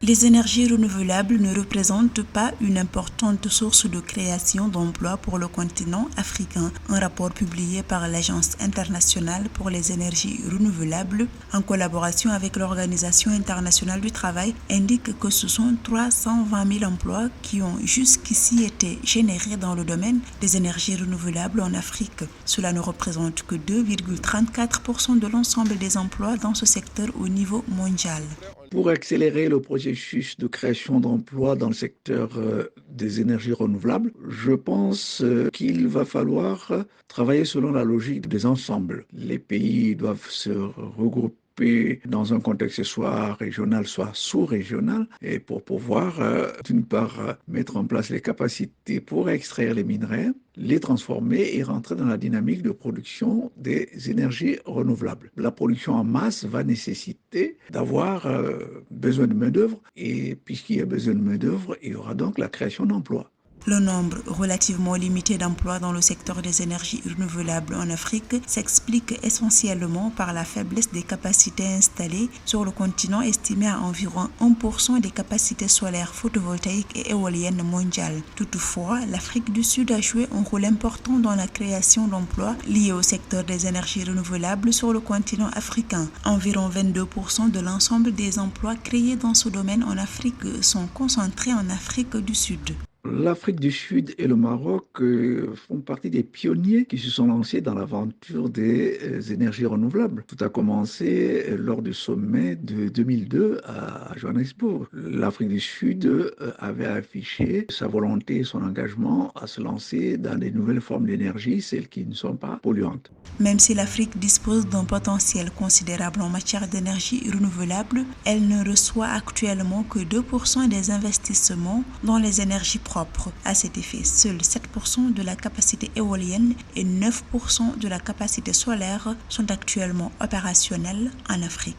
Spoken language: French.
Les énergies renouvelables ne représentent pas une importante source de création d'emplois pour le continent africain. Un rapport publié par l'Agence internationale pour les énergies renouvelables, en collaboration avec l'Organisation internationale du travail, indique que ce sont 320 000 emplois qui ont jusqu'ici été générés dans le domaine des énergies renouvelables en Afrique. Cela ne représente que 2,34% de l'ensemble des emplois dans ce secteur au niveau mondial. Pour accélérer le processus de création d'emplois dans le secteur des énergies renouvelables, je pense qu'il va falloir travailler selon la logique des ensembles. Les pays doivent se regrouper dans un contexte soit régional, soit sous-régional, et pour pouvoir, d'une part, mettre en place les capacités pour extraire les minerais, les transformer et rentrer dans la dynamique de production des énergies renouvelables. La production en masse va nécessiter d'avoir besoin de main-d'œuvre, et puisqu'il y a besoin de main-d'œuvre, il y aura donc la création d'emplois. Le nombre relativement limité d'emplois dans le secteur des énergies renouvelables en Afrique s'explique essentiellement par la faiblesse des capacités installées sur le continent, estimé à environ 1% des capacités solaires, photovoltaïques et éoliennes mondiales. Toutefois, l'Afrique du Sud a joué un rôle important dans la création d'emplois liés au secteur des énergies renouvelables sur le continent africain. Environ 22% de l'ensemble des emplois créés dans ce domaine en Afrique sont concentrés en Afrique du Sud. L'Afrique du Sud et le Maroc font partie des pionniers qui se sont lancés dans l'aventure des énergies renouvelables. Tout a commencé lors du sommet de 2002 à Johannesburg. L'Afrique du Sud avait affiché sa volonté et son engagement à se lancer dans des nouvelles formes d'énergie, celles qui ne sont pas polluantes. Même si l'Afrique dispose d'un potentiel considérable en matière d'énergie renouvelable, elle ne reçoit actuellement que 2% des investissements dans les énergies propres. À cet effet, seuls 7% de la capacité éolienne et 9% de la capacité solaire sont actuellement opérationnels en Afrique.